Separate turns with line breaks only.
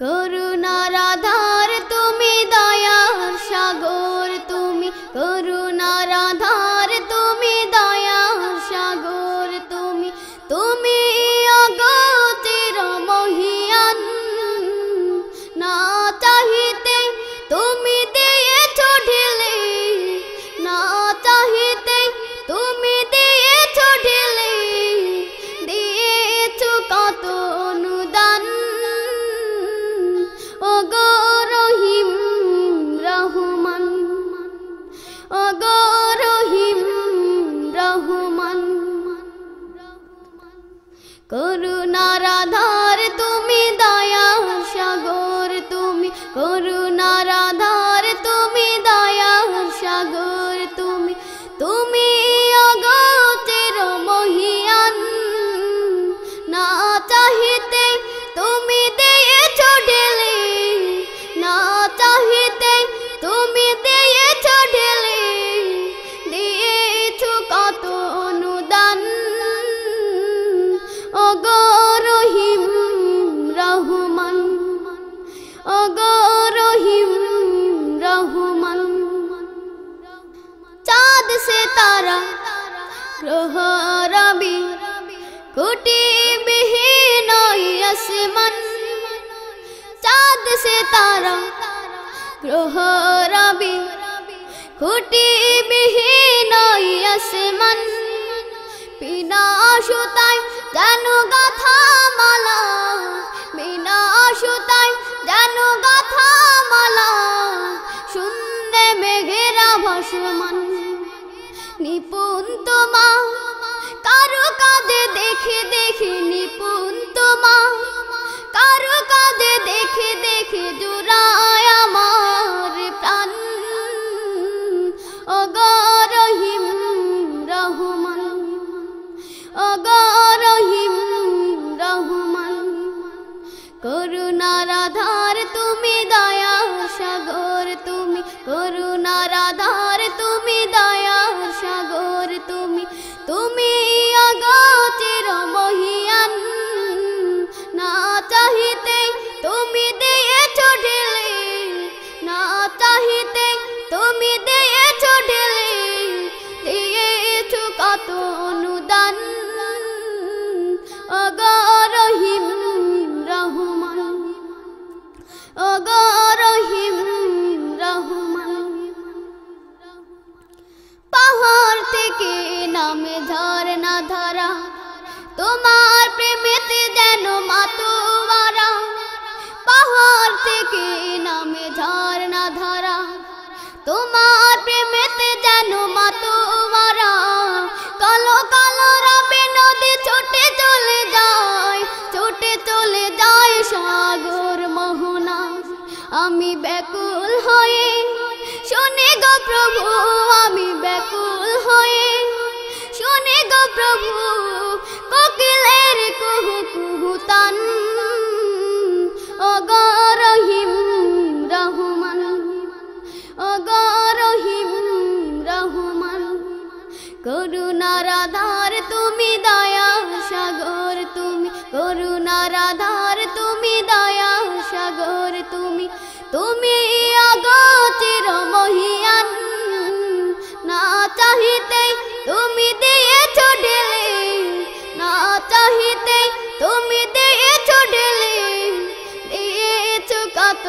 করুণার আধার তুমি, দয়ার সাগর তুমি, করুণার আধার তুমি, দয়ার সাগর তুমি, তুমি অগতির মহিয়ান। না চাহিতে তুমি দিয়েছ ঢেলে, না চাহিতে তুমি দিয়েছ ঢেলে, দিয়েছ কত অনুদান। ওগো রহিম রহমান, ওগো রহিম রহমান, করুণার আধার তুমি, দয়ার সাগর তুমি, করুণার আধার তুমি, দয়ার সাগর তুমি, তুমি অগতির মহিয়ান। না চাহিতে তুমি দিয়েছ ঢেলে, না চাহিতে তুমি দিয়েছ ঢেলে, দিয়েছ কত অনুদান। ওগো রহিম রহমান, ওগো রহিম রহমান, চাঁদ সে তারা গ্রহ রবি কোটি বিহীন আসমান, চাঁদ সে তারা গ্রহ রবি কোটি বিহীন আসমান, বিনা সুতায় যেন গাথা মালা, বিনা সুতায় যেন গাথা মালা, শূন্যে মেঘেরা ভাসমান। নিপুণ তোমা কারু কাজে দেখে দেখে, নিপুণ তোমা কারু কাজে দেখে দেখে, জুড়ায় আমার প্রাণ। ওগো রহিম রহমান, ওগো রহিম রহমান, করুণার আধার তুমি, দয়ার সাগর তুমি, করুণার আধার তুমি, দয়ার সাগর তুমি, তুমি অগতির মহিয়ান। না চাহিতে তুমি দিয়েছ ঢেলে, না চাহিতে তুমি দিয়েছ ঢেলে, দিয়েছ কত অনুদান। ওগো রহিম রহমান, ওগো রহিম রহমান, পাহাড় থেকে নামে ঝরনা ধারা, তোমার প্রেমেতে যেন মাতোয়ারা। পাহাড় থেকে নামে ঝরনা ধারা, তোমার প্রেমেতে যেন মাতোয়ারা। কালো কালো রবে নদী ছুটে চলে যায়, ছুটে চলে যায় সাগর মোহনা। আমি ব্যাকুল হয়ে শুনে গো প্রভু, আমি ব্যাকুল হয়ে শুনে গো প্রভু, কোকিলের কুহু কুহু তান। ওগো রহিম রহমান, ওগো রহিম রহমান, করুণার আধার তুমি, দয়ার সাগর তুমি, করুণার আধার তুমি, দয়ার সাগর তুমি, তুমি অগতির মহিয়ান। না চাহিতে তুমি দিয়েছ ঢেলে, না চাহিতে তুমি দিয়েছ ঢেলে, দিয়েছ কত